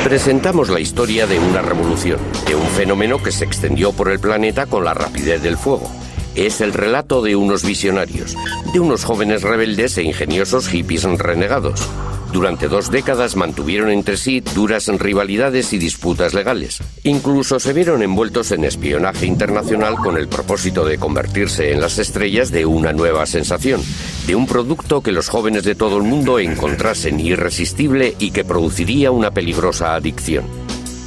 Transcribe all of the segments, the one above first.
Presentamos la historia de una revolución, de un fenómeno que se extendió por el planeta con la rapidez del fuego. Es el relato de unos visionarios, de unos jóvenes rebeldes e ingeniosos hippies renegados. Durante 2 décadas mantuvieron entre sí duras rivalidades y disputas legales. Incluso se vieron envueltos en espionaje internacional con el propósito de convertirse en las estrellas de una nueva sensación, de un producto que los jóvenes de todo el mundo encontrasen irresistible y que produciría una peligrosa adicción.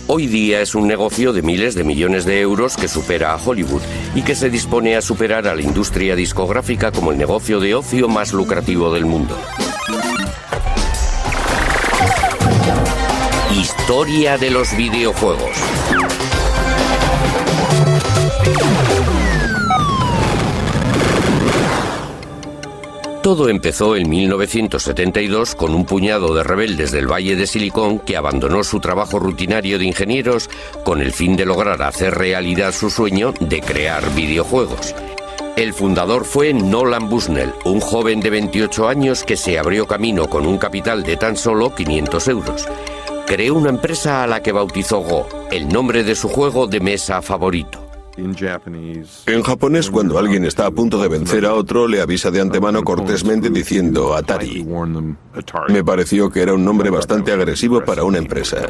Hoy día es un negocio de miles de millones de euros que supera a Hollywood y que se dispone a superar a la industria discográfica como el negocio de ocio más lucrativo del mundo. Historia de los videojuegos. Todo empezó en 1972 con un puñado de rebeldes del Valle de Silicon que abandonó su trabajo rutinario de ingenieros con el fin de lograr hacer realidad su sueño de crear videojuegos. El fundador fue Nolan Bushnell, un joven de 28 años que se abrió camino con un capital de tan solo 500 euros. Creó una empresa a la que bautizó Go, el nombre de su juego de mesa favorito. En japonés, cuando alguien está a punto de vencer a otro, le avisa de antemano cortésmente diciendo Atari. Me pareció que era un nombre bastante agresivo para una empresa.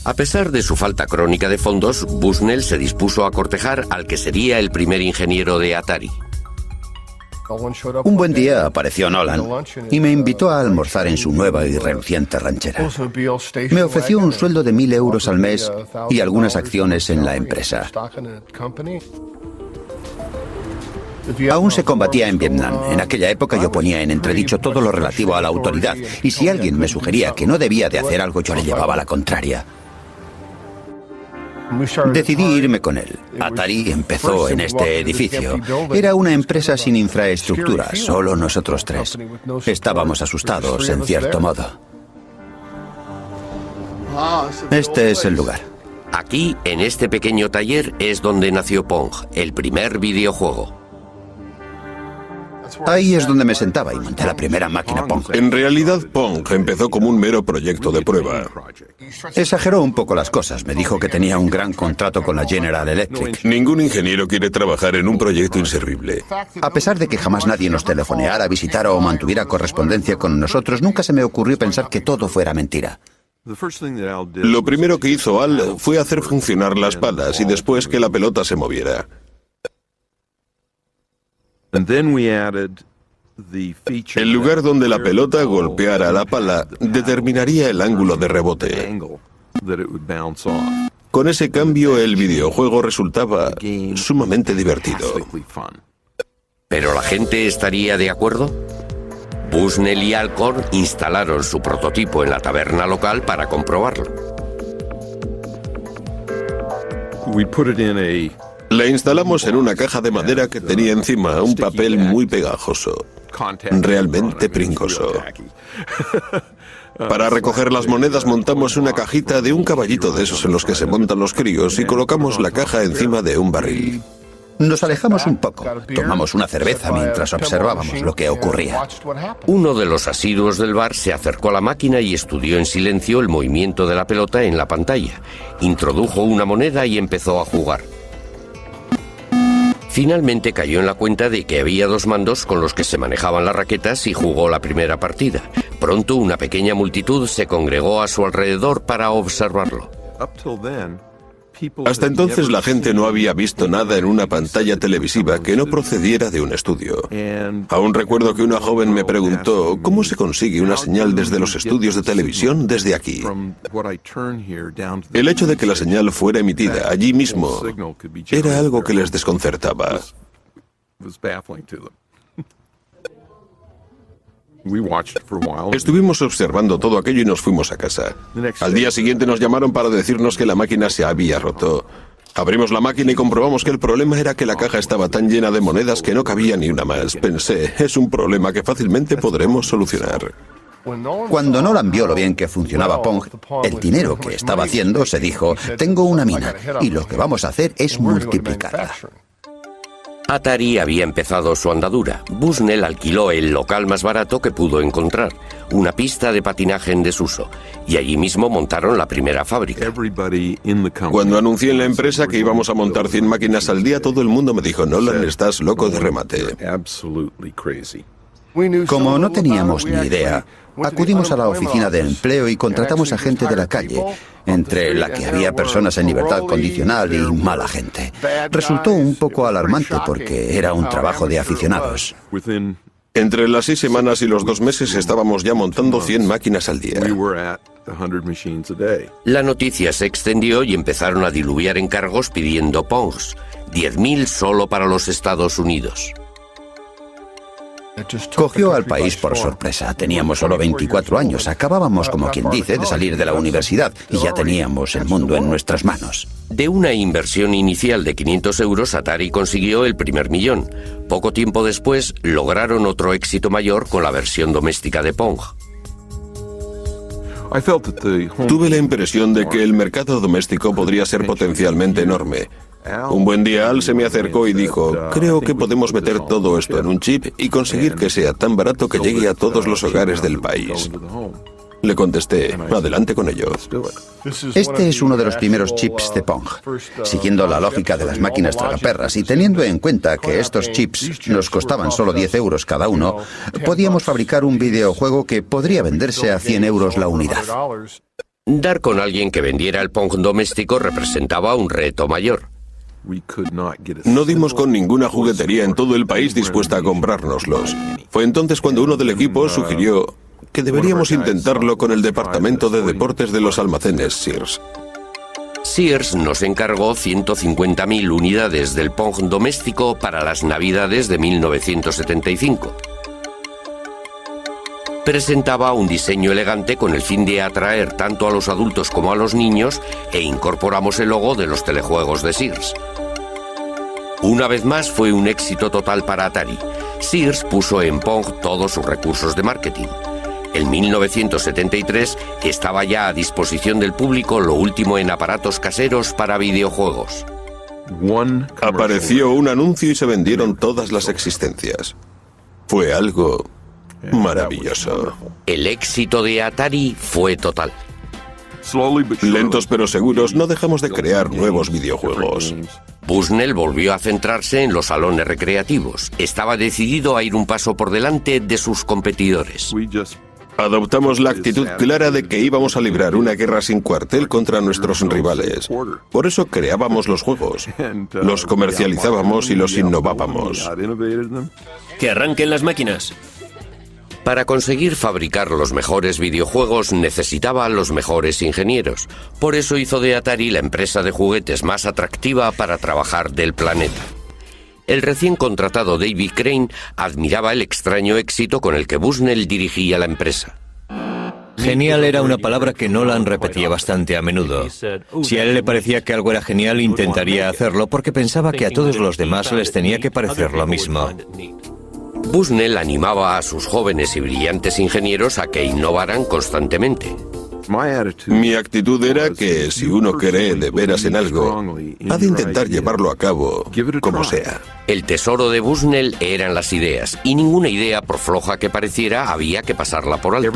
A pesar de su falta crónica de fondos, Bushnell se dispuso a cortejar al que sería el primer ingeniero de Atari. Un buen día apareció Nolan y me invitó a almorzar en su nueva y reluciente ranchera. Me ofreció un sueldo de 1.000 euros al mes y algunas acciones en la empresa. Aún se combatía en Vietnam. En aquella época yo ponía en entredicho todo lo relativo a la autoridad, y si alguien me sugería que no debía de hacer algo, yo le llevaba la contraria. Decidí irme con él. Atari empezó en este edificio. Era una empresa sin infraestructura, solo nosotros 3. Estábamos asustados, en cierto modo. Este es el lugar. Aquí, en este pequeño taller, es donde nació Pong, el primer videojuego. Ahí es donde me sentaba y monté la primera máquina Pong. En realidad, Pong empezó como un mero proyecto de prueba. Exageró un poco las cosas. Me dijo que tenía un gran contrato con la General Electric. Ningún ingeniero quiere trabajar en un proyecto inservible. A pesar de que jamás nadie nos telefoneara, visitara o mantuviera correspondencia con nosotros, nunca se me ocurrió pensar que todo fuera mentira. Lo primero que hizo Al fue hacer funcionar las palas y después que la pelota se moviera. El lugar donde la pelota golpeara la pala determinaría el ángulo de rebote. Con ese cambio, el videojuego resultaba sumamente divertido. ¿Pero la gente estaría de acuerdo? Bushnell y Alcorn instalaron su prototipo en la taberna local para comprobarlo. La instalamos en una caja de madera que tenía encima un papel muy pegajoso, realmente pringoso. Para recoger las monedas montamos una cajita de un caballito de esos en los que se montan los críos y colocamos la caja encima de un barril. Nos alejamos un poco, tomamos una cerveza mientras observábamos lo que ocurría. Uno de los asiduos del bar se acercó a la máquina y estudió en silencio el movimiento de la pelota en la pantalla. Introdujo una moneda y empezó a jugar. Finalmente cayó en la cuenta de que había 2 mandos con los que se manejaban las raquetas y jugó la primera partida. Pronto una pequeña multitud se congregó a su alrededor para observarlo. Hasta entonces la gente no había visto nada en una pantalla televisiva que no procediera de un estudio. Aún recuerdo que una joven me preguntó ¿cómo se consigue una señal desde los estudios de televisión desde aquí? El hecho de que la señal fuera emitida allí mismo era algo que les desconcertaba. Estuvimos observando todo aquello y nos fuimos a casa. Al día siguiente nos llamaron para decirnos que la máquina se había roto. Abrimos la máquina y comprobamos que el problema era que la caja estaba tan llena de monedas que no cabía ni una más. Pensé, es un problema que fácilmente podremos solucionar. Cuando Nolan vio lo bien que funcionaba Pong, el dinero que estaba haciendo, se dijo, tengo una mina y lo que vamos a hacer es multiplicarla. Atari había empezado su andadura. Bushnell alquiló el local más barato que pudo encontrar, una pista de patinaje en desuso, y allí mismo montaron la primera fábrica. Cuando anuncié en la empresa que íbamos a montar 100 máquinas al día, todo el mundo me dijo: Nolan, estás loco de remate. Como no teníamos ni idea, acudimos a la oficina de empleo y contratamos a gente de la calle, entre la que había personas en libertad condicional y mala gente. Resultó un poco alarmante porque era un trabajo de aficionados. Entre las 6 semanas y los 2 meses estábamos ya montando 100 máquinas al día. La noticia se extendió y empezaron a diluviar encargos pidiendo Pongs, 10.000 solo para los Estados Unidos. Cogió al país por sorpresa. Teníamos solo 24 años. Acabábamos, como quien dice, de salir de la universidad y ya teníamos el mundo en nuestras manos. De una inversión inicial de 500 euros, Atari consiguió el primer millón. Poco tiempo después, lograron otro éxito mayor con la versión doméstica de Pong. Tuve la impresión de que el mercado doméstico podría ser potencialmente enorme. Un buen día Al se me acercó y dijo: creo que podemos meter todo esto en un chip y conseguir que sea tan barato que llegue a todos los hogares del país. Le contesté: adelante con ello. Este es uno de los primeros chips de Pong. Siguiendo la lógica de las máquinas tragaperras y teniendo en cuenta que estos chips nos costaban solo 10 euros cada uno, podíamos fabricar un videojuego que podría venderse a 100 euros la unidad. Dar con alguien que vendiera el Pong doméstico representaba un reto mayor. No dimos con ninguna juguetería en todo el país dispuesta a comprárnoslos. Fue entonces cuando uno del equipo sugirió que deberíamos intentarlo con el departamento de deportes de los almacenes Sears. Sears nos encargó 150.000 unidades del Pong doméstico para las Navidades de 1975. Presentaba un diseño elegante con el fin de atraer tanto a los adultos como a los niños, e incorporamos el logo de los telejuegos de Sears. Una vez más fue un éxito total para Atari. Sears puso en Pong todos sus recursos de marketing. En 1973 estaba ya a disposición del público lo último en aparatos caseros para videojuegos. Apareció un anuncio y se vendieron todas las existencias. Fue algo maravilloso. El éxito de Atari fue total. Lentos pero seguros, no dejamos de crear nuevos videojuegos. Bushnell volvió a centrarse en los salones recreativos. Estaba decidido a ir un paso por delante de sus competidores. Adoptamos la actitud clara de que íbamos a librar una guerra sin cuartel contra nuestros rivales. Por eso creábamos los juegos, los comercializábamos y los innovábamos. ¡Que arranquen las máquinas! Para conseguir fabricar los mejores videojuegos necesitaba a los mejores ingenieros. Por eso hizo de Atari la empresa de juguetes más atractiva para trabajar del planeta. El recién contratado David Crane admiraba el extraño éxito con el que Bushnell dirigía la empresa. Genial era una palabra que Nolan repetía bastante a menudo. Si a él le parecía que algo era genial, intentaría hacerlo porque pensaba que a todos los demás les tenía que parecer lo mismo. Bushnell animaba a sus jóvenes y brillantes ingenieros a que innovaran constantemente. Mi actitud era que si uno cree de veras en algo, ha de intentar llevarlo a cabo como sea. El tesoro de Bushnell eran las ideas, y ninguna idea, por floja que pareciera, había que pasarla por alto.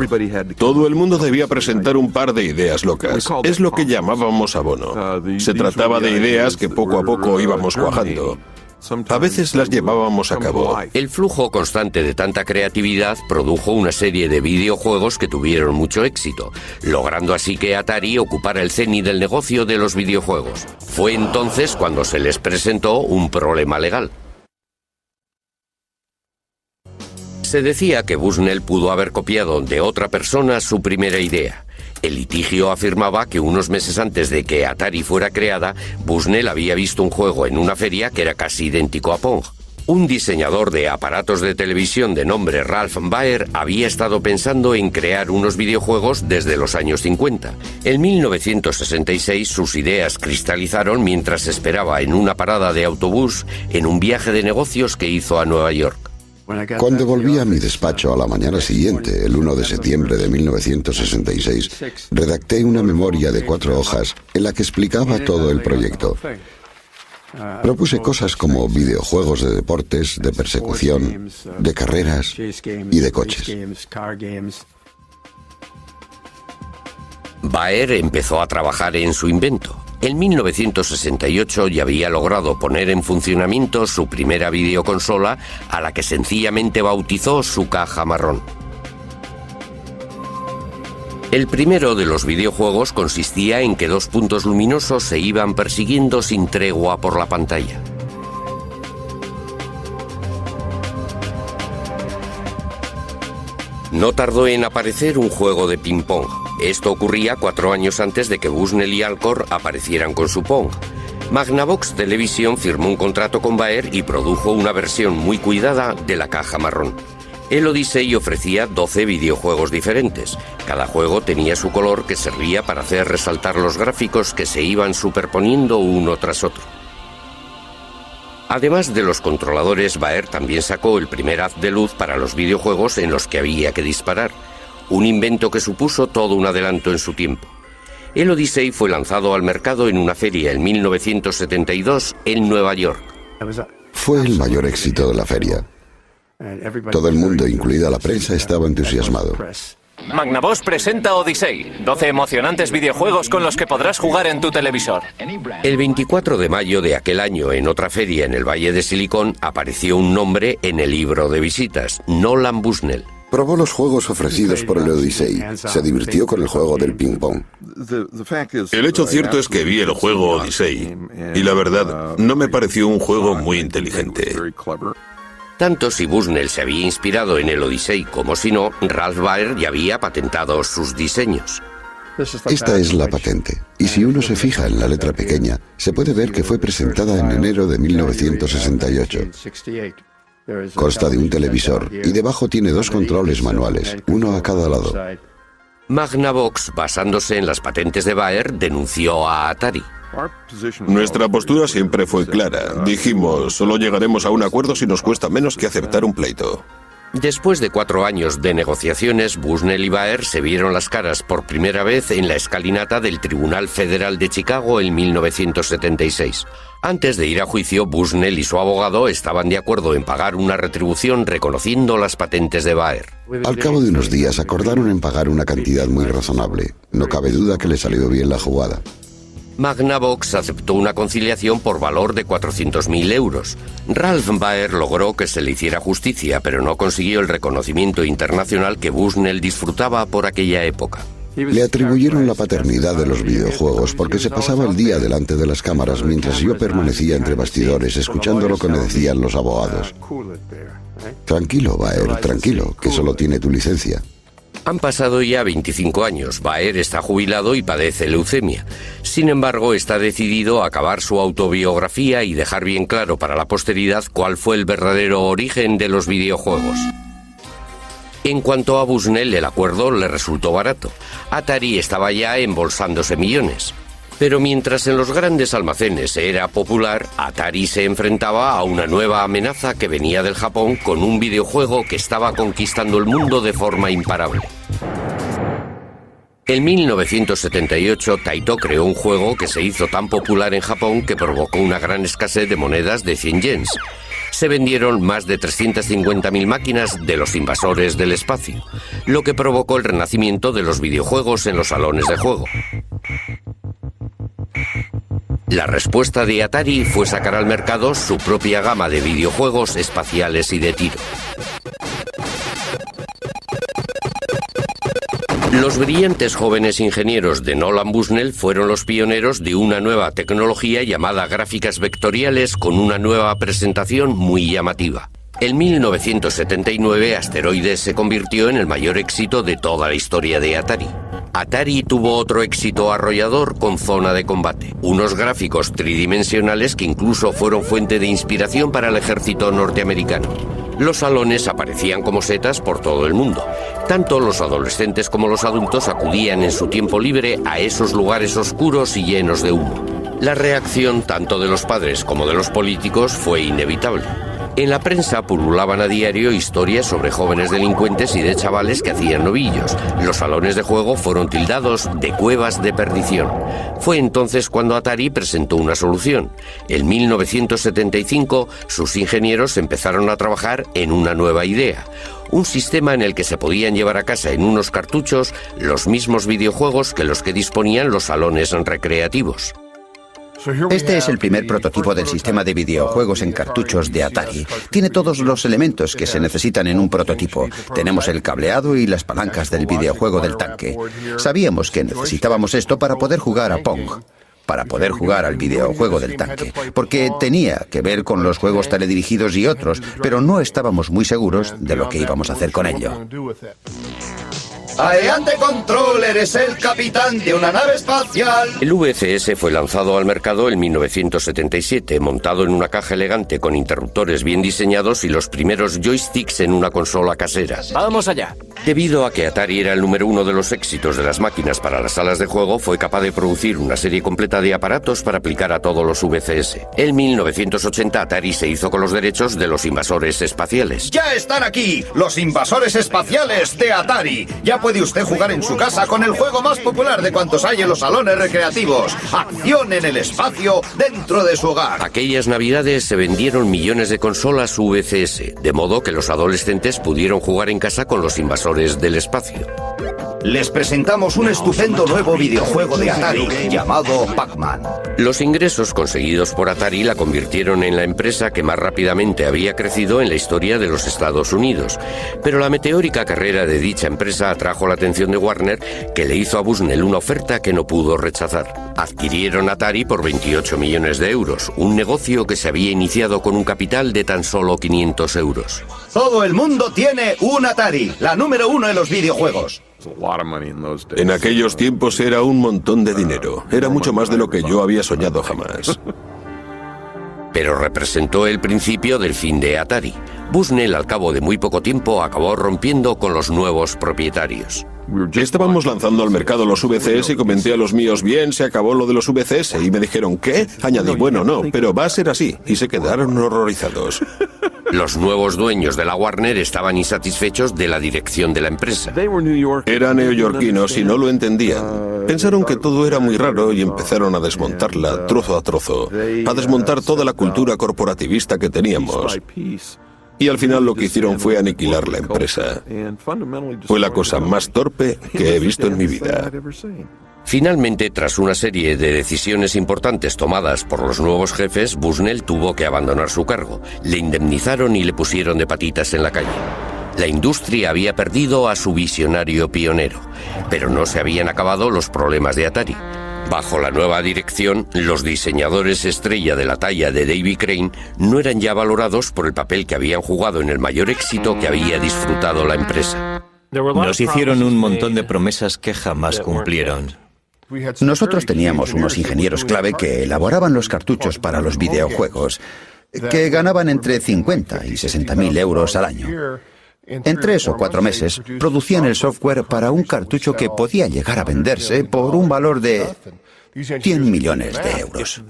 Todo el mundo debía presentar un par de ideas locas. Es lo que llamábamos abono. Se trataba de ideas que poco a poco íbamos cuajando. A veces las llevábamos a cabo. El flujo constante de tanta creatividad produjo una serie de videojuegos que tuvieron mucho éxito, logrando así que Atari ocupara el cenit del negocio de los videojuegos. Fue entonces cuando se les presentó un problema legal. Se decía que Bushnell pudo haber copiado de otra persona su primera idea. El litigio afirmaba que unos meses antes de que Atari fuera creada, Bushnell había visto un juego en una feria que era casi idéntico a Pong. Un diseñador de aparatos de televisión de nombre Ralph Baer había estado pensando en crear unos videojuegos desde los años 50. En 1966 sus ideas cristalizaron mientras esperaba en una parada de autobús en un viaje de negocios que hizo a Nueva York. Cuando volví a mi despacho a la mañana siguiente, el 1 de septiembre de 1966, redacté una memoria de 4 hojas en la que explicaba todo el proyecto. Propuse cosas como videojuegos de deportes, de persecución, de carreras y de coches. Baer empezó a trabajar en su invento. En 1968 ya había logrado poner en funcionamiento su primera videoconsola, a la que sencillamente bautizó su caja marrón. El primero de los videojuegos consistía en que dos puntos luminosos se iban persiguiendo sin tregua por la pantalla. No tardó en aparecer un juego de ping-pong. Esto ocurría 4 años antes de que Bushnell y Alcor aparecieran con su Pong. Magnavox Television firmó un contrato con Baer y produjo una versión muy cuidada de la caja marrón. El Odyssey ofrecía 12 videojuegos diferentes. Cada juego tenía su color, que servía para hacer resaltar los gráficos que se iban superponiendo uno tras otro. Además de los controladores, Baer también sacó el primer haz de luz para los videojuegos en los que había que disparar, un invento que supuso todo un adelanto en su tiempo. El Odyssey fue lanzado al mercado en una feria en 1972 en Nueva York. Fue el mayor éxito de la feria. Todo el mundo, incluida la prensa, estaba entusiasmado. Magnavox presenta Odyssey, 12 emocionantes videojuegos con los que podrás jugar en tu televisor. El 24 de mayo de aquel año, en otra feria en el Valle de Silicon, apareció un nombre en el libro de visitas: Nolan Bushnell. Probó los juegos ofrecidos por el Odyssey. Se divirtió con el juego del ping-pong. El hecho cierto es que vi el juego Odyssey y la verdad, no me pareció un juego muy inteligente. Tanto si Bushnell se había inspirado en el Odyssey como si no, Ralph Baer ya había patentado sus diseños. Esta es la patente, y si uno se fija en la letra pequeña, se puede ver que fue presentada en enero de 1968. Consta de un televisor y debajo tiene 2 controles manuales, uno a cada lado. Magnavox, basándose en las patentes de Baer, denunció a Atari. Nuestra postura siempre fue clara. Dijimos, solo llegaremos a un acuerdo si nos cuesta menos que aceptar un pleito. Después de 4 años de negociaciones, Bushnell y Baer se vieron las caras por primera vez en la escalinata del Tribunal Federal de Chicago en 1976. Antes de ir a juicio, Bushnell y su abogado estaban de acuerdo en pagar una retribución reconociendo las patentes de Baer. Al cabo de unos días acordaron en pagar una cantidad muy razonable. No cabe duda que le salió bien la jugada. Magnavox aceptó una conciliación por valor de 400.000 euros. Ralph Baer logró que se le hiciera justicia, pero no consiguió el reconocimiento internacional que Bushnell disfrutaba por aquella época. Le atribuyeron la paternidad de los videojuegos porque se pasaba el día delante de las cámaras mientras yo permanecía entre bastidores escuchando lo que me decían los abogados. Tranquilo, Baer, tranquilo, que solo tiene tu licencia. Han pasado ya 25 años. Baer está jubilado y padece leucemia. Sin embargo, está decidido a acabar su autobiografía y dejar bien claro para la posteridad cuál fue el verdadero origen de los videojuegos. En cuanto a Bushnell, el acuerdo le resultó barato. Atari estaba ya embolsándose millones. Pero mientras en los grandes almacenes era popular, Atari se enfrentaba a una nueva amenaza que venía del Japón con un videojuego que estaba conquistando el mundo de forma imparable. En 1978, Taito creó un juego que se hizo tan popular en Japón que provocó una gran escasez de monedas de 100 yens. Se vendieron más de 350.000 máquinas de los invasores del espacio, lo que provocó el renacimiento de los videojuegos en los salones de juego. La respuesta de Atari fue sacar al mercado su propia gama de videojuegos espaciales y de tiro. Los brillantes jóvenes ingenieros de Nolan Bushnell fueron los pioneros de una nueva tecnología llamada gráficas vectoriales con una nueva presentación muy llamativa. En 1979, Asteroides se convirtió en el mayor éxito de toda la historia de Atari. Atari tuvo otro éxito arrollador con Zona de Combate, unos gráficos tridimensionales que incluso fueron fuente de inspiración para el ejército norteamericano. Los salones aparecían como setas por todo el mundo. Tanto los adolescentes como los adultos acudían en su tiempo libre a esos lugares oscuros y llenos de humo. La reacción tanto de los padres como de los políticos fue inevitable. En la prensa pululaban a diario historias sobre jóvenes delincuentes y de chavales que hacían novillos. Los salones de juego fueron tildados de cuevas de perdición. Fue entonces cuando Atari presentó una solución. En 1975, sus ingenieros empezaron a trabajar en una nueva idea. Un sistema en el que se podían llevar a casa en unos cartuchos los mismos videojuegos que los que disponían los salones recreativos. Este es el primer prototipo del sistema de videojuegos en cartuchos de Atari. Tiene todos los elementos que se necesitan en un prototipo. Tenemos el cableado y las palancas del videojuego del tanque. Sabíamos que necesitábamos esto para poder jugar a Pong, para poder jugar al videojuego del tanque, porque tenía que ver con los juegos teledirigidos y otros, pero no estábamos muy seguros de lo que íbamos a hacer con ello. Adelante, Controller, es el capitán de una nave espacial. El VCS fue lanzado al mercado en 1977, montado en una caja elegante con interruptores bien diseñados y los primeros joysticks en una consola casera. ¡Vamos allá! Debido a que Atari era el número uno de los éxitos de las máquinas para las salas de juego, fue capaz de producir una serie completa de aparatos para aplicar a todos los VCS. En 1980 Atari se hizo con los derechos de los invasores espaciales. ¡Ya están aquí! ¡Los invasores espaciales de Atari! Ya puede usted jugar en su casa con el juego más popular de cuantos hay en los salones recreativos. Acción en el espacio dentro de su hogar. Aquellas navidades se vendieron millones de consolas VCS, de modo que los adolescentes pudieron jugar en casa con los invasores del espacio. Les presentamos un estupendo nuevo videojuego de Atari llamado Pac-Man. Los ingresos conseguidos por Atari la convirtieron en la empresa que más rápidamente había crecido en la historia de los Estados Unidos. Pero la meteórica carrera de dicha empresa atrajo la atención de Warner, que le hizo a Bushnell una oferta que no pudo rechazar. Adquirieron Atari por 28 millones de euros, un negocio que se había iniciado con un capital de tan solo 500 euros. Todo el mundo tiene un Atari, la número uno en los videojuegos. En aquellos tiempos era un montón de dinero. Era mucho más de lo que yo había soñado jamás. Pero representó el principio del fin de Atari. Bushnell, al cabo de muy poco tiempo, acabó rompiendo con los nuevos propietarios. Estábamos lanzando al mercado los VCS y comenté a los míos, bien, se acabó lo de los VCS. Y me dijeron, ¿qué? Añadí, bueno, no, pero va a ser así. Y se quedaron horrorizados. Los nuevos dueños de la Warner estaban insatisfechos de la dirección de la empresa. Eran neoyorquinos y no lo entendían. Pensaron que todo era muy raro y empezaron a desmontarla trozo a trozo, a desmontar toda la cultura corporativista que teníamos. Y al final lo que hicieron fue aniquilar la empresa. Fue la cosa más torpe que he visto en mi vida. Finalmente, tras una serie de decisiones importantes tomadas por los nuevos jefes, Bushnell tuvo que abandonar su cargo. Le indemnizaron y le pusieron de patitas en la calle. La industria había perdido a su visionario pionero, pero no se habían acabado los problemas de Atari. Bajo la nueva dirección, los diseñadores estrella de la talla de Davy Crane no eran ya valorados por el papel que habían jugado en el mayor éxito que había disfrutado la empresa. Nos hicieron un montón de promesas que jamás cumplieron. Nosotros teníamos unos ingenieros clave que elaboraban los cartuchos para los videojuegos, que ganaban entre 50 y 60.000 euros al año. En 3 o 4 meses producían el software para un cartucho que podía llegar a venderse por un valor de 100 millones de euros.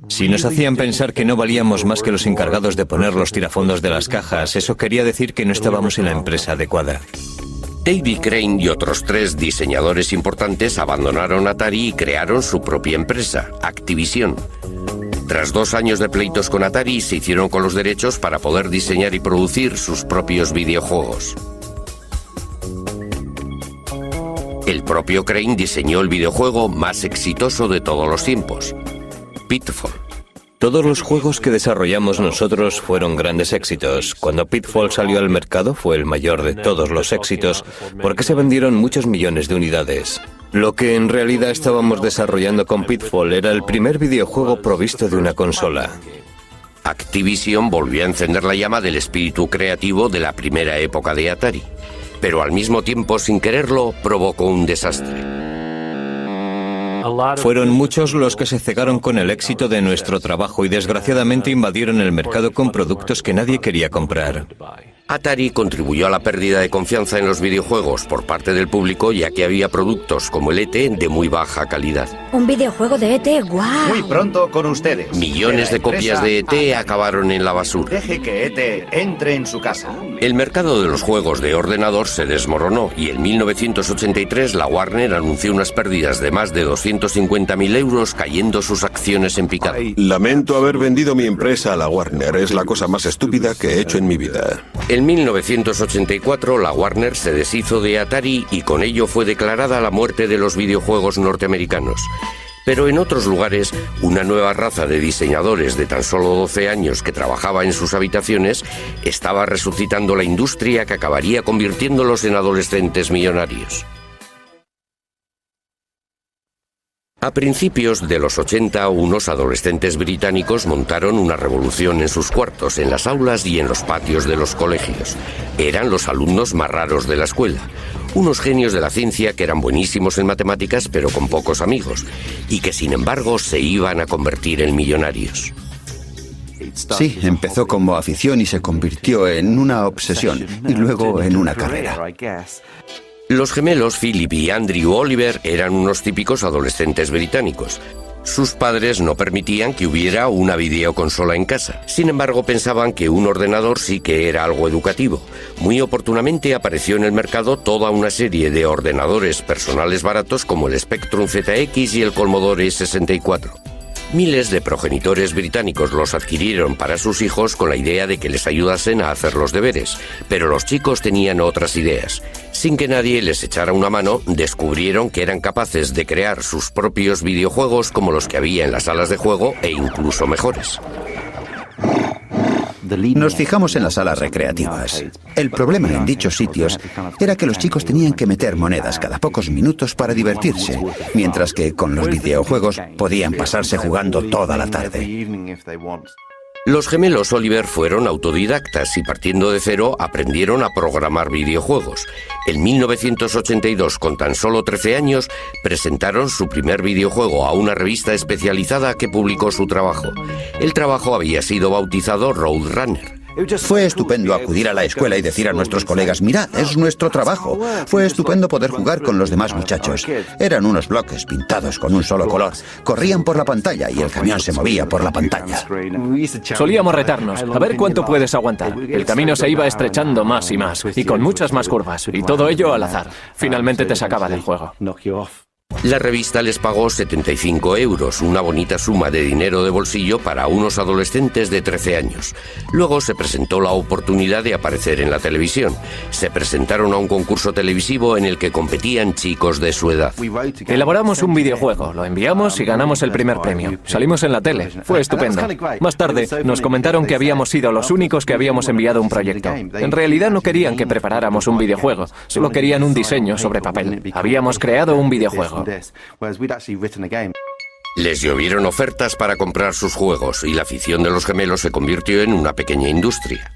Si nos hacían pensar que no valíamos más que los encargados de poner los tirafondos de las cajas, eso quería decir que no estábamos en la empresa adecuada. Davy Crane y otros 3 diseñadores importantes abandonaron Atari y crearon su propia empresa, Activision. Tras 2 años de pleitos con Atari, se hicieron con los derechos para poder diseñar y producir sus propios videojuegos. El propio Crane diseñó el videojuego más exitoso de todos los tiempos, Pitfall. Todos los juegos que desarrollamos nosotros fueron grandes éxitos. Cuando Pitfall salió al mercado fue el mayor de todos los éxitos porque se vendieron muchos millones de unidades. Lo que en realidad estábamos desarrollando con Pitfall era el primer videojuego provisto de una consola. Activision volvió a encender la llama del espíritu creativo de la primera época de Atari, pero al mismo tiempo, sin quererlo, provocó un desastre. Fueron muchos los que se cegaron con el éxito de nuestro trabajo y desgraciadamente invadieron el mercado con productos que nadie quería comprar. Atari contribuyó a la pérdida de confianza en los videojuegos por parte del público, ya que había productos como el E.T. de muy baja calidad. Un videojuego de E.T., ¡guau! Muy pronto con ustedes. Millones de copias de E.T. acabaron en la basura. Deje que E.T. entre en su casa. El mercado de los juegos de ordenador se desmoronó y en 1983 la Warner anunció unas pérdidas de más de 250.000 euros, cayendo sus acciones en picado. Lamento haber vendido mi empresa a la Warner. Es la cosa más estúpida que he hecho en mi vida. En 1984 la Warner se deshizo de Atari y con ello fue declarada la muerte de los videojuegos norteamericanos. Pero en otros lugares, una nueva raza de diseñadores de tan solo 12 años que trabajaba en sus habitaciones estaba resucitando la industria que acabaría convirtiéndolos en adolescentes millonarios. A principios de los 80, unos adolescentes británicos montaron una revolución en sus cuartos, en las aulas y en los patios de los colegios. Eran los alumnos más raros de la escuela. Unos genios de la ciencia que eran buenísimos en matemáticas pero con pocos amigos, y que sin embargo se iban a convertir en millonarios. Sí, empezó como afición y se convirtió en una obsesión, y luego en una carrera. Los gemelos Philip y Andrew Oliver eran unos típicos adolescentes británicos. Sus padres no permitían que hubiera una videoconsola en casa. Sin embargo, pensaban que un ordenador sí que era algo educativo. Muy oportunamente apareció en el mercado toda una serie de ordenadores personales baratos como el Spectrum ZX y el Commodore 64. Miles de progenitores británicos los adquirieron para sus hijos con la idea de que les ayudasen a hacer los deberes, pero los chicos tenían otras ideas. Sin que nadie les echara una mano, descubrieron que eran capaces de crear sus propios videojuegos como los que había en las salas de juego e incluso mejores. Nos fijamos en las salas recreativas. El problema en dichos sitios era que los chicos tenían que meter monedas cada pocos minutos para divertirse, mientras que con los videojuegos podían pasarse jugando toda la tarde. Los gemelos Oliver fueron autodidactas y partiendo de cero aprendieron a programar videojuegos. En 1982, con tan solo 13 años, presentaron su primer videojuego a una revista especializada que publicó su trabajo. El trabajo había sido bautizado Roadrunner. Fue estupendo acudir a la escuela y decir a nuestros colegas, mirad, es nuestro trabajo. Fue estupendo poder jugar con los demás muchachos. Eran unos bloques pintados con un solo color. Corrían por la pantalla y el camión se movía por la pantalla. Solíamos retarnos, a ver cuánto puedes aguantar. El camino se iba estrechando más y más, y con muchas más curvas, y todo ello al azar. Finalmente te sacaba del juego. La revista les pagó 75 euros, una bonita suma de dinero de bolsillo para unos adolescentes de 13 años. Luego se presentó la oportunidad de aparecer en la televisión. Se presentaron a un concurso televisivo en el que competían chicos de su edad. Elaboramos un videojuego, lo enviamos y ganamos el primer premio. Salimos en la tele, fue estupendo. Más tarde nos comentaron que habíamos sido los únicos que habíamos enviado un proyecto. En realidad no querían que preparáramos un videojuego, solo querían un diseño sobre papel. Habíamos creado un videojuego. Les llovieron ofertas para comprar sus juegos y la afición de los gemelos se convirtió en una pequeña industria.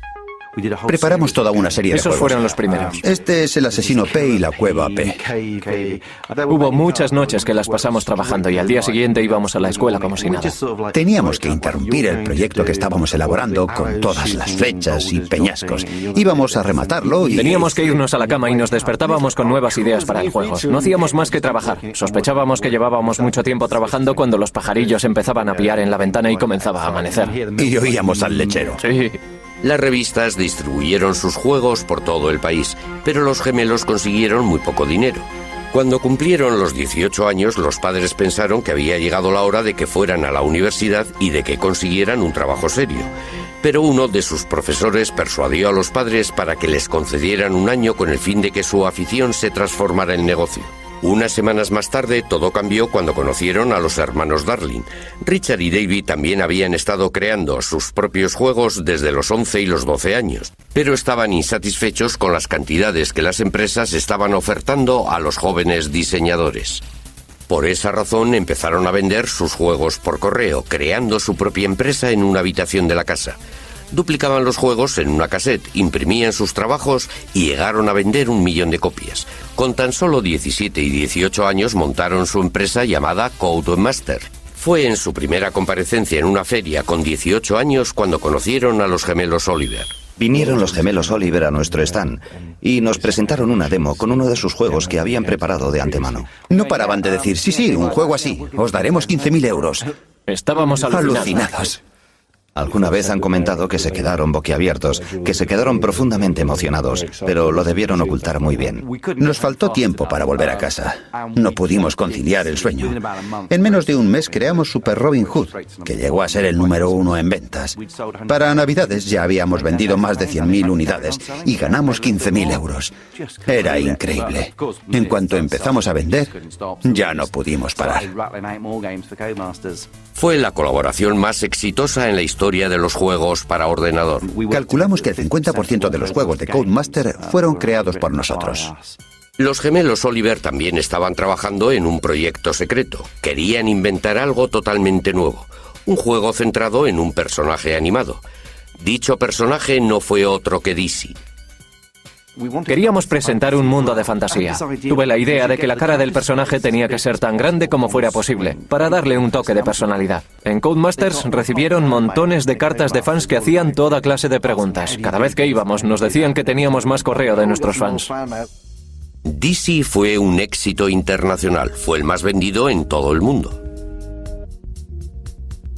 Preparamos toda una serie de Esos juegos. fueron los primeros. Este es el asesino P y la cueva P. Hubo muchas noches que las pasamos trabajando y al día siguiente íbamos a la escuela como si nada. Teníamos que interrumpir el proyecto que estábamos elaborando con todas las flechas y peñascos. Íbamos a rematarlo y... Teníamos que irnos a la cama y nos despertábamos con nuevas ideas para el juego. No hacíamos más que trabajar. Sospechábamos que llevábamos mucho tiempo trabajando cuando los pajarillos empezaban a piar en la ventana y comenzaba a amanecer. Y oíamos al lechero. Sí. Las revistas distribuyeron sus juegos por todo el país, pero los gemelos consiguieron muy poco dinero. Cuando cumplieron los 18 años, los padres pensaron que había llegado la hora de que fueran a la universidad y de que consiguieran un trabajo serio. Pero uno de sus profesores persuadió a los padres para que les concedieran un año con el fin de que su afición se transformara en negocio. Unas semanas más tarde, todo cambió cuando conocieron a los hermanos Darling. Richard y David también habían estado creando sus propios juegos desde los 11 y los 12 años, pero estaban insatisfechos con las cantidades que las empresas estaban ofertando a los jóvenes diseñadores. Por esa razón empezaron a vender sus juegos por correo, creando su propia empresa en una habitación de la casa. Duplicaban los juegos en una cassette, imprimían sus trabajos y llegaron a vender 1 millón de copias. Con tan solo 17 y 18 años montaron su empresa llamada Codemaster. Fue en su primera comparecencia en una feria con 18 años cuando conocieron a los gemelos Oliver. Vinieron los gemelos Oliver a nuestro stand y nos presentaron una demo con uno de sus juegos que habían preparado de antemano. No paraban de decir, sí, un juego así, os daremos 15.000 euros. Estábamos alucinados. Alguna vez han comentado que se quedaron boquiabiertos, que se quedaron profundamente emocionados, pero lo debieron ocultar muy bien. Nos faltó tiempo para volver a casa. No pudimos conciliar el sueño. En menos de un mes creamos Super Robin Hood, que llegó a ser el número 1 en ventas. Para Navidades ya habíamos vendido más de 100.000 unidades y ganamos 15.000 euros. Era increíble. En cuanto empezamos a vender, ya no pudimos parar. Fue la colaboración más exitosa en la historia de los juegos para ordenador. Calculamos que el 50% de los juegos de Codemaster fueron creados por nosotros. Los gemelos Oliver también estaban trabajando en un proyecto secreto. Querían inventar algo totalmente nuevo, un juego centrado en un personaje animado. Dicho personaje no fue otro que Dizzy. Queríamos presentar un mundo de fantasía. Tuve la idea de que la cara del personaje tenía que ser tan grande como fuera posible, para darle un toque de personalidad. En Codemasters recibieron montones de cartas de fans que hacían toda clase de preguntas. Cada vez que íbamos nos decían que teníamos más correo de nuestros fans. Dizzy fue un éxito internacional, fue el más vendido en todo el mundo.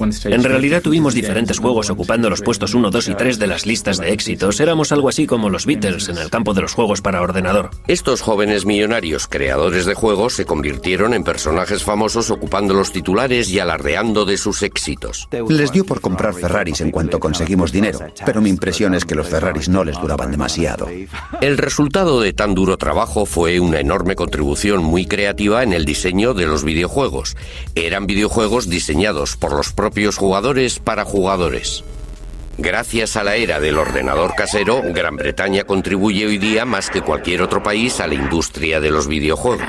En realidad tuvimos diferentes juegos ocupando los puestos 1, 2 y 3 de las listas de éxitos. Éramos algo así como los Beatles en el campo de los juegos para ordenador. Estos jóvenes millonarios creadores de juegos se convirtieron en personajes famosos ocupando los titulares y alardeando de sus éxitos. Les dio por comprar Ferraris en cuanto conseguimos dinero, pero mi impresión es que los Ferraris no les duraban demasiado. El resultado de tan duro trabajo fue una enorme contribución muy creativa en el diseño de los videojuegos. Eran videojuegos diseñados por los propios jugadores para jugadores. Gracias a la era del ordenador casero, Gran Bretaña contribuye hoy día más que cualquier otro país a la industria de los videojuegos.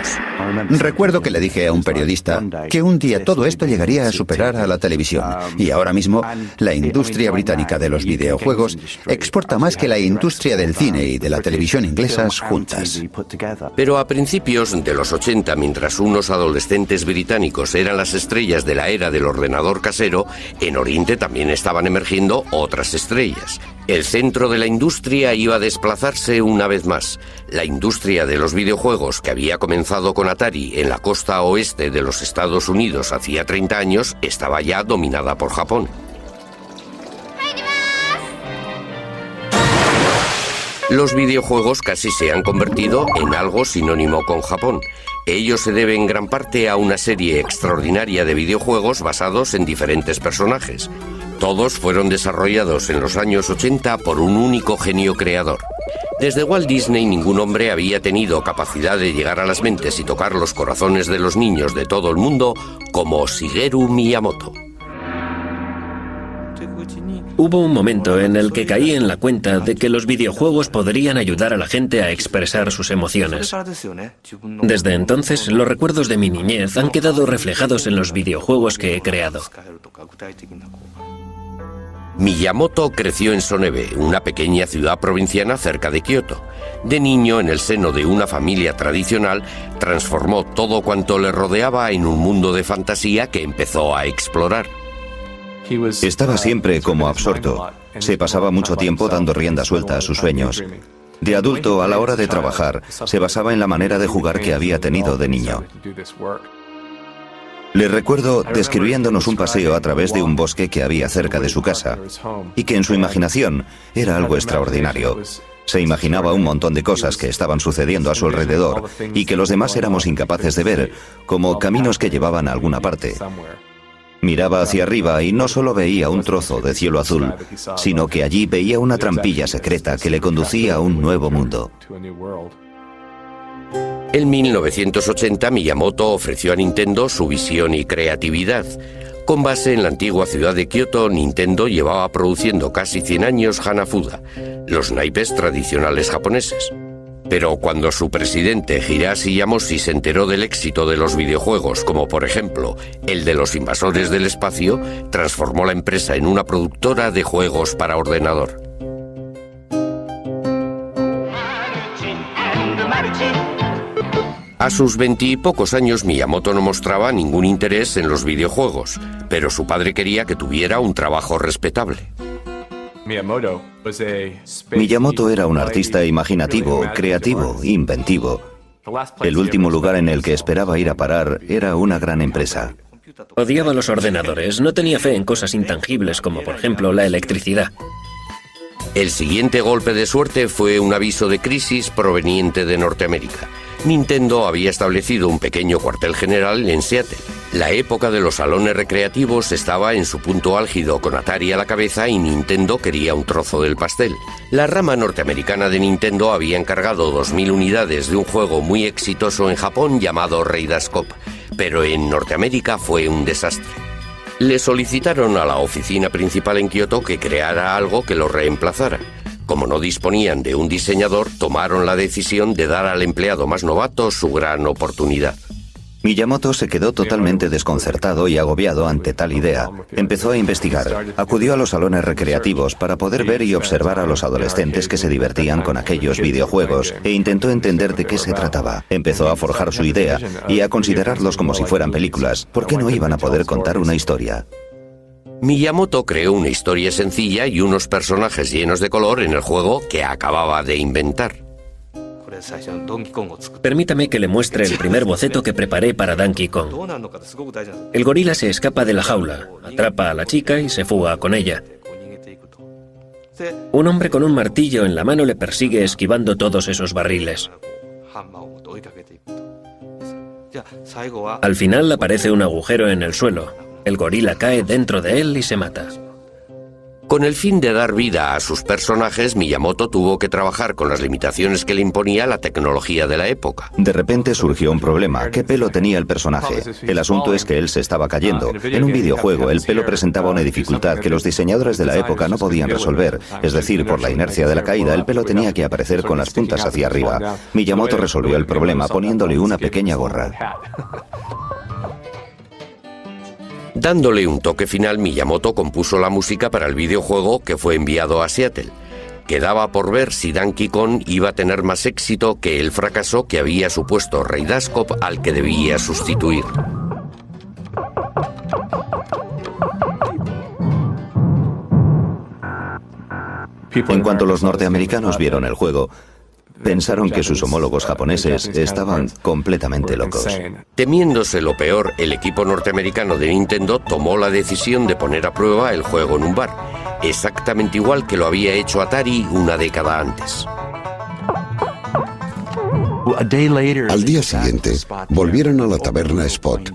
Recuerdo que le dije a un periodista que un día todo esto llegaría a superar a la televisión. Y ahora mismo, la industria británica de los videojuegos exporta más que la industria del cine y de la televisión inglesas juntas. Pero a principios de los 80, mientras unos adolescentes británicos eran las estrellas de la era del ordenador casero, en Oriente también estaban emergiendo otras estrellas. El centro de la industria iba a desplazarse una vez más. La industria de los videojuegos, que había comenzado con Atari en la costa oeste de los Estados Unidos hacía 30 años, estaba ya dominada por Japón. Los videojuegos casi se han convertido en algo sinónimo con Japón. Ello se debe en gran parte a una serie extraordinaria de videojuegos basados en diferentes personajes. Todos fueron desarrollados en los años 80 por un único genio creador. Desde Walt Disney ningún hombre había tenido capacidad de llegar a las mentes y tocar los corazones de los niños de todo el mundo como Shigeru Miyamoto. Hubo un momento en el que caí en la cuenta de que los videojuegos podrían ayudar a la gente a expresar sus emociones. Desde entonces, los recuerdos de mi niñez han quedado reflejados en los videojuegos que he creado. Miyamoto creció en Sonebe, una pequeña ciudad provinciana cerca de Kioto. De niño, en el seno de una familia tradicional, transformó todo cuanto le rodeaba en un mundo de fantasía que empezó a explorar. Estaba siempre como absorto. Se pasaba mucho tiempo dando rienda suelta a sus sueños. De adulto, a la hora de trabajar, se basaba en la manera de jugar que había tenido de niño. Le recuerdo describiéndonos un paseo a través de un bosque que había cerca de su casa y que en su imaginación era algo extraordinario. Se imaginaba un montón de cosas que estaban sucediendo a su alrededor y que los demás éramos incapaces de ver, como caminos que llevaban a alguna parte. Miraba hacia arriba y no solo veía un trozo de cielo azul, sino que allí veía una trampilla secreta que le conducía a un nuevo mundo. En 1980, Miyamoto ofreció a Nintendo su visión y creatividad. Con base en la antigua ciudad de Kioto, Nintendo llevaba produciendo casi 100 años Hanafuda, los naipes tradicionales japoneses. Pero cuando su presidente Hiroshi Yamoshi se enteró del éxito de los videojuegos, como por ejemplo el de los invasores del espacio, transformó la empresa en una productora de juegos para ordenador. A sus 20 y pocos años, Miyamoto no mostraba ningún interés en los videojuegos, pero su padre quería que tuviera un trabajo respetable. Miyamoto era un artista imaginativo, creativo, inventivo. El último lugar en el que esperaba ir a parar era una gran empresa. Odiaba los ordenadores, no tenía fe en cosas intangibles como por ejemplo la electricidad. El siguiente golpe de suerte fue un aviso de crisis proveniente de Norteamérica. Nintendo había establecido un pequeño cuartel general en Seattle. La época de los salones recreativos estaba en su punto álgido, con Atari a la cabeza, y Nintendo quería un trozo del pastel. La rama norteamericana de Nintendo había encargado 2000 unidades de un juego muy exitoso en Japón llamado Raiders Cop, pero en Norteamérica fue un desastre. Le solicitaron a la oficina principal en Kioto que creara algo que lo reemplazara. Como no disponían de un diseñador, tomaron la decisión de dar al empleado más novato su gran oportunidad. Miyamoto se quedó totalmente desconcertado y agobiado ante tal idea. Empezó a investigar. Acudió a los salones recreativos para poder ver y observar a los adolescentes que se divertían con aquellos videojuegos e intentó entender de qué se trataba. Empezó a forjar su idea y a considerarlos como si fueran películas. ¿Por qué no iban a poder contar una historia? Miyamoto creó una historia sencilla y unos personajes llenos de color en el juego que acababa de inventar. Permítame que le muestre el primer boceto que preparé para Donkey Kong. El gorila se escapa de la jaula, atrapa a la chica y se fuga con ella. Un hombre con un martillo en la mano le persigue esquivando todos esos barriles. Al final aparece un agujero en el suelo. El gorila cae dentro de él y se mata. Con el fin de dar vida a sus personajes, Miyamoto tuvo que trabajar con las limitaciones que le imponía la tecnología de la época. De repente surgió un problema. ¿Qué pelo tenía el personaje? El asunto es que él se estaba cayendo. En un videojuego, el pelo presentaba una dificultad que los diseñadores de la época no podían resolver. Es decir, por la inercia de la caída, el pelo tenía que aparecer con las puntas hacia arriba. Miyamoto resolvió el problema poniéndole una pequeña gorra. Dándole un toque final, Miyamoto compuso la música para el videojuego que fue enviado a Seattle. Quedaba por ver si Donkey Kong iba a tener más éxito que el fracaso que había supuesto Raiders Cop, al que debía sustituir. En cuanto los norteamericanos vieron el juego, pensaron que sus homólogos japoneses estaban completamente locos. Temiéndose lo peor, el equipo norteamericano de Nintendo tomó la decisión de poner a prueba el juego en un bar, exactamente igual que lo había hecho Atari una década antes. Al día siguiente, volvieron a la taberna Spot.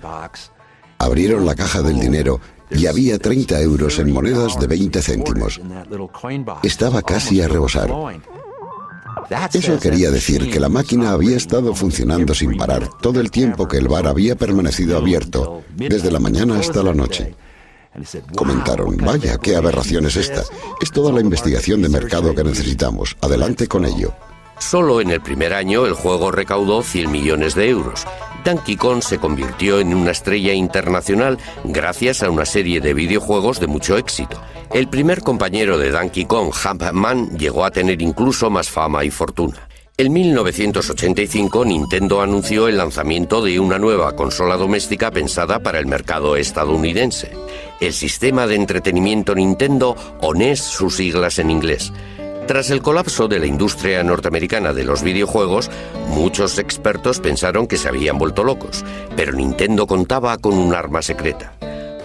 Abrieron la caja del dinero y había 30 euros en monedas de 20 céntimos. Estaba casi a rebosar. Eso quería decir que la máquina había estado funcionando sin parar todo el tiempo que el bar había permanecido abierto, desde la mañana hasta la noche. Comentaron: vaya, qué aberración es esta. Es toda la investigación de mercado que necesitamos. Adelante con ello. Solo en el primer año el juego recaudó 100 millones de euros. Donkey Kong se convirtió en una estrella internacional gracias a una serie de videojuegos de mucho éxito. El primer compañero de Donkey Kong, Jumpman, llegó a tener incluso más fama y fortuna. En 1985, Nintendo anunció el lanzamiento de una nueva consola doméstica pensada para el mercado estadounidense. El sistema de entretenimiento Nintendo, o NES, sus siglas en inglés. Tras el colapso de la industria norteamericana de los videojuegos, muchos expertos pensaron que se habían vuelto locos, pero Nintendo contaba con un arma secreta.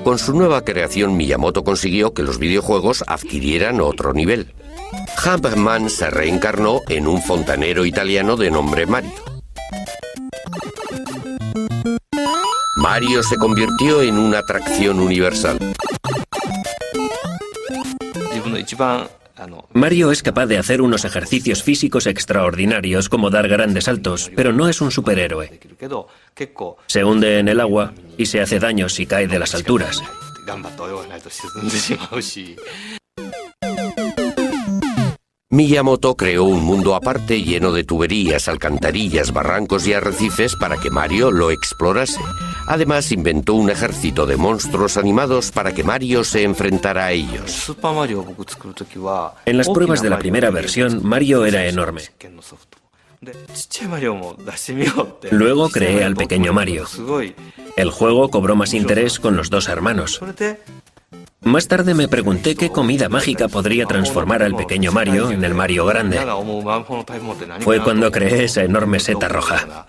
Con su nueva creación, Miyamoto consiguió que los videojuegos adquirieran otro nivel. Jumpman se reencarnó en un fontanero italiano de nombre Mario. Mario se convirtió en una atracción universal. Mario es capaz de hacer unos ejercicios físicos extraordinarios, como dar grandes saltos, pero no es un superhéroe. Se hunde en el agua y se hace daño si cae de las alturas. Miyamoto creó un mundo aparte lleno de tuberías, alcantarillas, barrancos y arrecifes para que Mario lo explorase. Además, inventó un ejército de monstruos animados para que Mario se enfrentara a ellos. En las pruebas de la primera versión, Mario era enorme. Luego creé al pequeño Mario. El juego cobró más interés con los dos hermanos. Más tarde me pregunté qué comida mágica podría transformar al pequeño Mario en el Mario grande. Fue cuando creé esa enorme seta roja.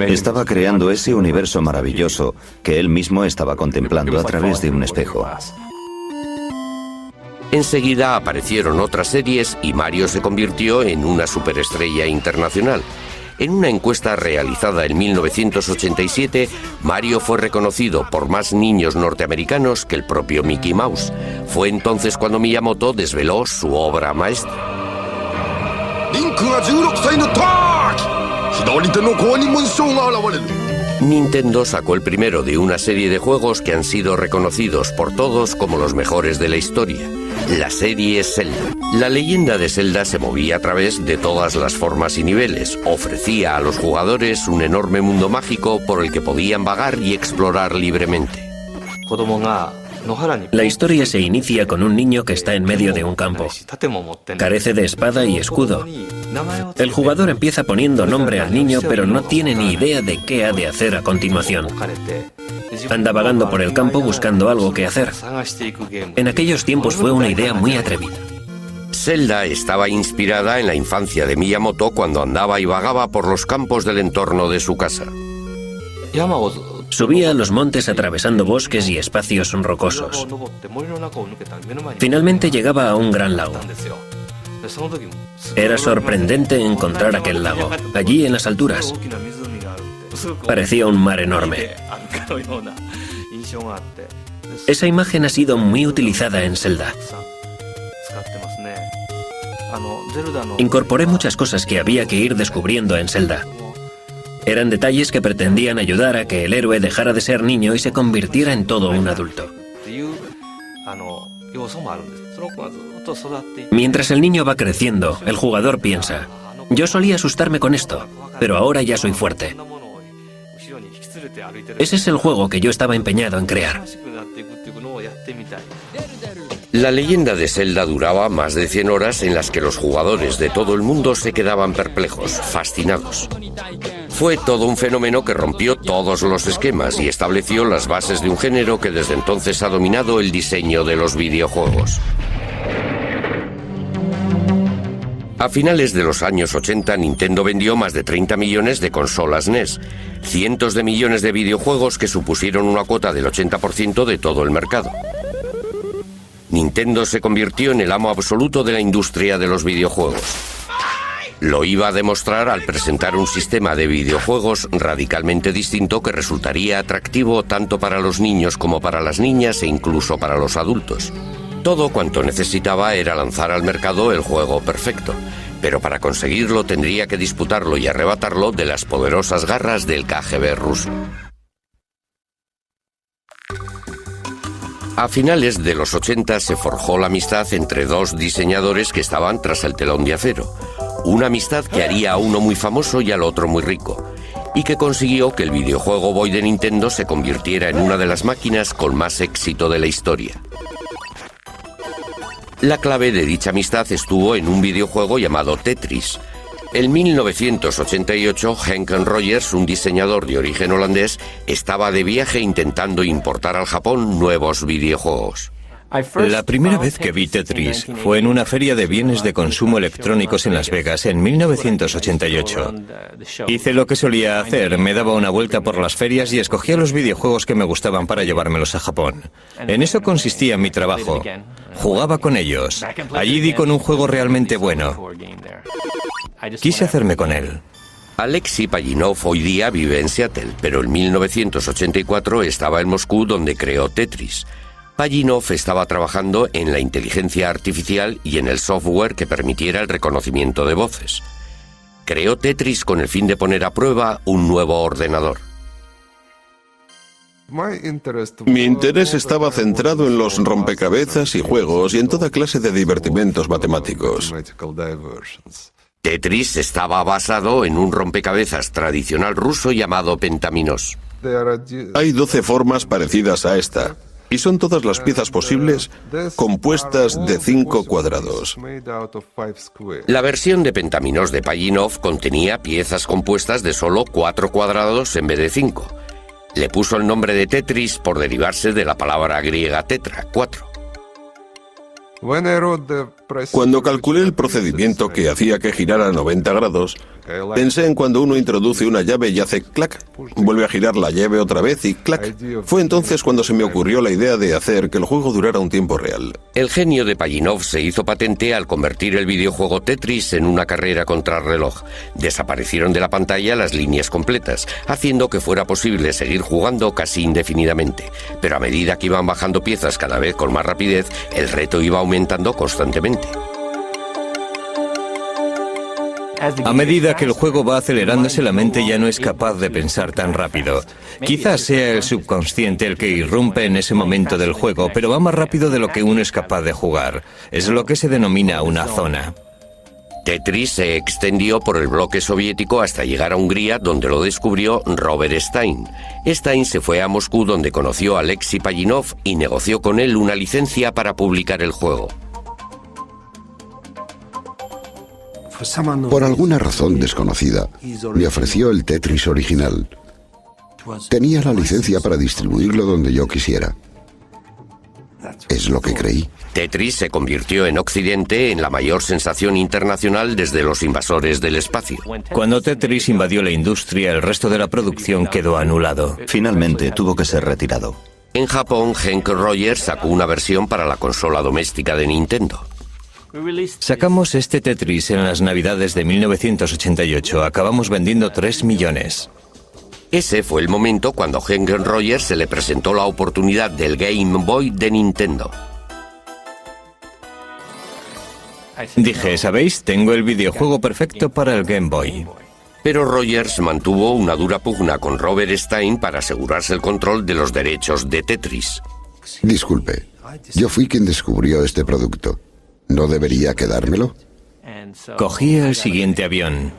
Estaba creando ese universo maravilloso que él mismo estaba contemplando a través de un espejo. Enseguida aparecieron otras series y Mario se convirtió en una superestrella internacional. En una encuesta realizada en 1987, Mario fue reconocido por más niños norteamericanos que el propio Mickey Mouse. Fue entonces cuando Miyamoto desveló su obra maestra. Nintendo sacó el primero de una serie de juegos que han sido reconocidos por todos como los mejores de la historia. La serie Zelda. La leyenda de Zelda se movía a través de todas las formas y niveles. Ofrecía a los jugadores un enorme mundo mágico por el que podían vagar y explorar libremente. La historia se inicia con un niño que está en medio de un campo. Carece de espada y escudo. El jugador empieza poniendo nombre al niño, pero no tiene ni idea de qué ha de hacer a continuación. Anda vagando por el campo buscando algo que hacer. En aquellos tiempos fue una idea muy atrevida. Zelda estaba inspirada en la infancia de Miyamoto cuando andaba y vagaba por los campos del entorno de su casa. Subía a los montes atravesando bosques y espacios rocosos. Finalmente llegaba a un gran lago. Era sorprendente encontrar aquel lago, allí en las alturas. Parecía un mar enorme. Esa imagen ha sido muy utilizada en Zelda. Incorporé muchas cosas que había que ir descubriendo en Zelda. Eran detalles que pretendían ayudar a que el héroe dejara de ser niño y se convirtiera en todo un adulto. Mientras el niño va creciendo, el jugador piensa: yo solía asustarme con esto, pero ahora ya soy fuerte. Ese es el juego que yo estaba empeñado en crear. La leyenda de Zelda duraba más de 100 horas en las que los jugadores de todo el mundo se quedaban perplejos, fascinados. Fue todo un fenómeno que rompió todos los esquemas y estableció las bases de un género que desde entonces ha dominado el diseño de los videojuegos. A finales de los años 80, Nintendo vendió más de 30 millones de consolas NES, cientos de millones de videojuegos que supusieron una cuota del 80% de todo el mercado. Nintendo se convirtió en el amo absoluto de la industria de los videojuegos. Lo iba a demostrar al presentar un sistema de videojuegos radicalmente distinto que resultaría atractivo tanto para los niños como para las niñas e incluso para los adultos. Todo cuanto necesitaba era lanzar al mercado el juego perfecto, pero para conseguirlo tendría que disputarlo y arrebatarlo de las poderosas garras del KGB ruso. A finales de los 80 se forjó la amistad entre dos diseñadores que estaban tras el telón de acero. Una amistad que haría a uno muy famoso y al otro muy rico, y que consiguió que el videojuego Boy de Nintendo se convirtiera en una de las máquinas con más éxito de la historia. La clave de dicha amistad estuvo en un videojuego llamado Tetris. En 1988, Henk Rogers, un diseñador de origen holandés, estaba de viaje intentando importar al Japón nuevos videojuegos. La primera vez que vi Tetris fue en una feria de bienes de consumo electrónicos en Las Vegas en 1988. Hice lo que solía hacer, me daba una vuelta por las ferias y escogía los videojuegos que me gustaban para llevármelos a Japón. En eso consistía mi trabajo. Jugaba con ellos. Allí di con un juego realmente bueno. Quise hacerme con él. Alexei Pajitnov hoy día vive en Seattle, pero en 1984 estaba en Moscú donde creó Tetris. Pajitnov estaba trabajando en la inteligencia artificial y en el software que permitiera el reconocimiento de voces. Creó Tetris con el fin de poner a prueba un nuevo ordenador. Mi interés estaba centrado en los rompecabezas y juegos y en toda clase de divertimentos matemáticos. Tetris estaba basado en un rompecabezas tradicional ruso llamado Pentaminos. Hay 12 formas parecidas a esta, y son todas las piezas posibles compuestas de 5 cuadrados. La versión de Pentaminos de Pajitnov contenía piezas compuestas de solo 4 cuadrados en vez de 5. Le puso el nombre de Tetris por derivarse de la palabra griega tetra, 4. Cuando calculé el procedimiento que hacía que girara 90 grados, pensé en cuando uno introduce una llave y hace clac, vuelve a girar la llave otra vez y clac. Fue entonces cuando se me ocurrió la idea de hacer que el juego durara un tiempo real. El genio de Pajitnov se hizo patente al convertir el videojuego Tetris en una carrera contrarreloj. Desaparecieron de la pantalla las líneas completas, haciendo que fuera posible seguir jugando casi indefinidamente. Pero a medida que iban bajando piezas cada vez con más rapidez, el reto iba aumentando constantemente. A medida que el juego va acelerándose, la mente ya no es capaz de pensar tan rápido. Quizás sea el subconsciente el que irrumpe en ese momento del juego, pero va más rápido de lo que uno es capaz de jugar. Es lo que se denomina una zona. Tetris se extendió por el bloque soviético hasta llegar a Hungría, donde lo descubrió Robert Stein. Stein se fue a Moscú, donde conoció a Alexei Pajitnov y negoció con él una licencia para publicar el juego. Por alguna razón desconocida, me ofreció el Tetris original. Tenía la licencia para distribuirlo donde yo quisiera. Es lo que creí. Tetris se convirtió en Occidente en la mayor sensación internacional desde Los invasores del espacio. Cuando Tetris invadió la industria, el resto de la producción quedó anulado. Finalmente tuvo que ser retirado. En Japón, Henk Rogers sacó una versión para la consola doméstica de Nintendo. Sacamos este Tetris en las Navidades de 1988. Acabamos vendiendo 3 millones. Ese fue el momento cuando a Henk Rogers se le presentó la oportunidad del Game Boy de Nintendo. Dije, ¿sabéis? Tengo el videojuego perfecto para el Game Boy. Pero Rogers mantuvo una dura pugna con Robert Stein para asegurarse el control de los derechos de Tetris. Disculpe, yo fui quien descubrió este producto. ¿No debería quedármelo? Cogí el siguiente avión.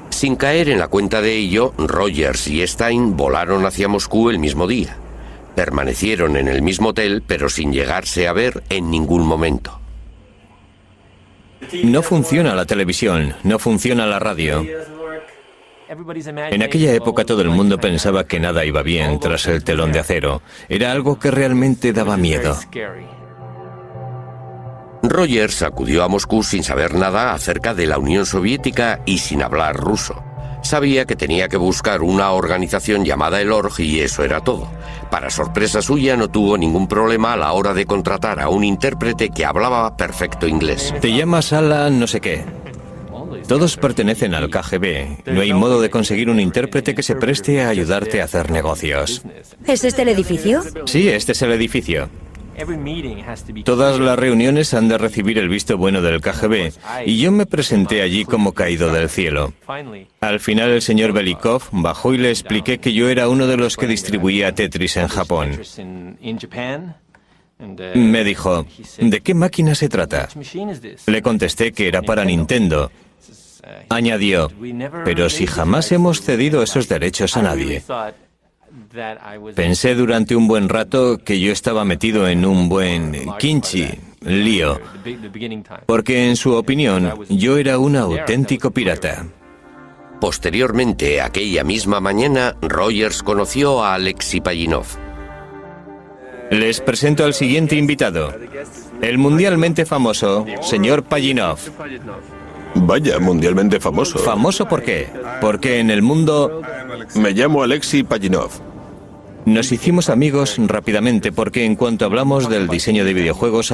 Sin caer en la cuenta de ello, Rogers y Stein volaron hacia Moscú el mismo día. Permanecieron en el mismo hotel, pero sin llegarse a ver en ningún momento. No funciona la televisión, no funciona la radio. En aquella época todo el mundo pensaba que nada iba bien tras el telón de acero. Era algo que realmente daba miedo. Rogers acudió a Moscú sin saber nada acerca de la Unión Soviética y sin hablar ruso. Sabía que tenía que buscar una organización llamada el Org y eso era todo. Para sorpresa suya, no tuvo ningún problema a la hora de contratar a un intérprete que hablaba perfecto inglés. Te llamas Alan no sé qué. Todos pertenecen al KGB. No hay modo de conseguir un intérprete que se preste a ayudarte a hacer negocios. ¿Es este el edificio? Sí, este es el edificio. Todas las reuniones han de recibir el visto bueno del KGB, y yo me presenté allí como caído del cielo. Al final el señor Belikov bajó y le expliqué que yo era uno de los que distribuía Tetris en Japón. Me dijo, ¿de qué máquina se trata? Le contesté que era para Nintendo. Añadió, pero si jamás hemos cedido esos derechos a nadie. Pensé durante un buen rato que yo estaba metido en un buen lío, porque en su opinión yo era un auténtico pirata. Posteriormente, aquella misma mañana, Rogers conoció a Alexei Pajitnov. Les presento al siguiente invitado, el mundialmente famoso señor Pajitnov. Vaya, mundialmente famoso. ¿Famoso por qué? Porque en el mundo... Me llamo Alexei Pajitnov. Nos hicimos amigos rápidamente porque en cuanto hablamos del diseño de videojuegos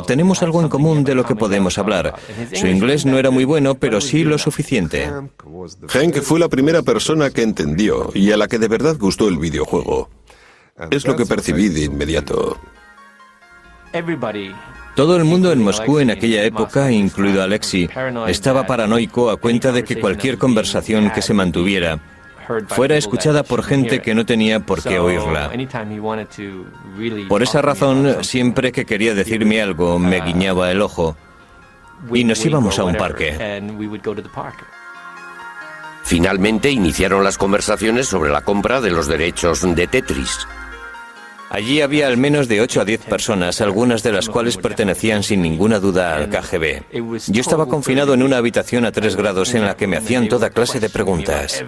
tenemos algo en común de lo que podemos hablar. Su inglés no era muy bueno, pero sí lo suficiente. Henk fue la primera persona que entendió y a la que de verdad gustó el videojuego. Es lo que percibí de inmediato. Todo el mundo en Moscú en aquella época, incluido Alexei, estaba paranoico a cuenta de que cualquier conversación que se mantuviera fuera escuchada por gente que no tenía por qué oírla. Por esa razón, siempre que quería decirme algo, me guiñaba el ojo y nos íbamos a un parque. Finalmente iniciaron las conversaciones sobre la compra de los derechos de Tetris. Allí había al menos de 8 a 10 personas, algunas de las cuales pertenecían sin ninguna duda al KGB. Yo estaba confinado en una habitación a 3 grados en la que me hacían toda clase de preguntas.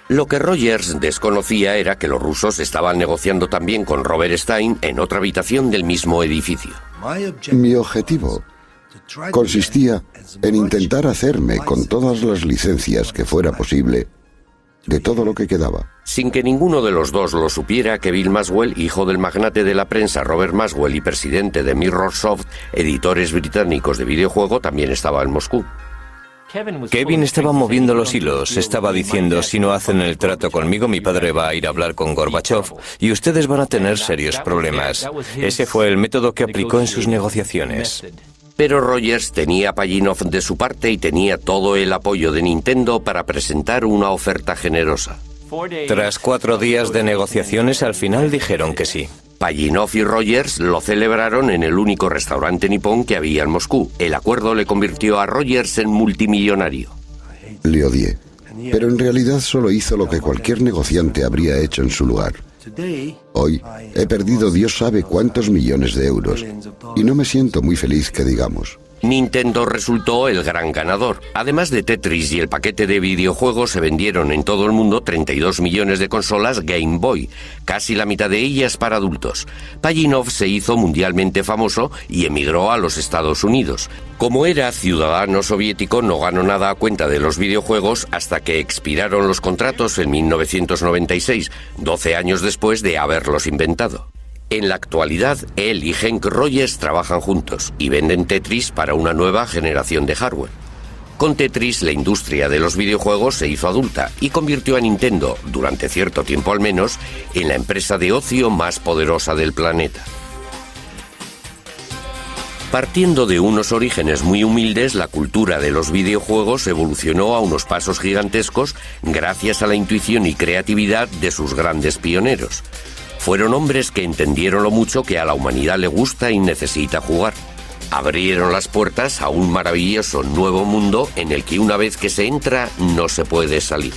Lo que Rogers desconocía era que los rusos estaban negociando también con Robert Stein en otra habitación del mismo edificio. Mi objetivo consistía en intentar hacerme con todas las licencias que fuera posible de todo lo que quedaba. Sin que ninguno de los dos lo supiera, que Bill Maxwell, hijo del magnate de la prensa Robert Maxwell y presidente de Mirrorsoft, editores británicos de videojuego, también estaba en Moscú. Kevin estaba moviendo los hilos, estaba diciendo, si no hacen el trato conmigo, mi padre va a ir a hablar con Gorbachev y ustedes van a tener serios problemas. Ese fue el método que aplicó en sus negociaciones. Pero Rogers tenía a Pajitnov de su parte y tenía todo el apoyo de Nintendo para presentar una oferta generosa. Tras 4 días de negociaciones, al final dijeron que sí. Pajitnov y Rogers lo celebraron en el único restaurante nipón que había en Moscú. El acuerdo le convirtió a Rogers en multimillonario. Le odié, pero en realidad solo hizo lo que cualquier negociante habría hecho en su lugar. Hoy he perdido Dios sabe cuántos millones de euros y no me siento muy feliz, que digamos. Nintendo resultó el gran ganador. Además de Tetris y el paquete de videojuegos, se vendieron en todo el mundo 32 millones de consolas Game Boy, casi la mitad de ellas para adultos. Pajitnov se hizo mundialmente famoso y emigró a los Estados Unidos. Como era ciudadano soviético, no ganó nada a cuenta de los videojuegos hasta que expiraron los contratos en 1996, 12 años después de haberlos inventado. En la actualidad, él y Henk Rogers trabajan juntos y venden Tetris para una nueva generación de hardware. Con Tetris, la industria de los videojuegos se hizo adulta y convirtió a Nintendo, durante cierto tiempo al menos, en la empresa de ocio más poderosa del planeta. Partiendo de unos orígenes muy humildes, la cultura de los videojuegos evolucionó a unos pasos gigantescos gracias a la intuición y creatividad de sus grandes pioneros. Fueron hombres que entendieron lo mucho que a la humanidad le gusta y necesita jugar. Abrieron las puertas a un maravilloso nuevo mundo en el que una vez que se entra no se puede salir.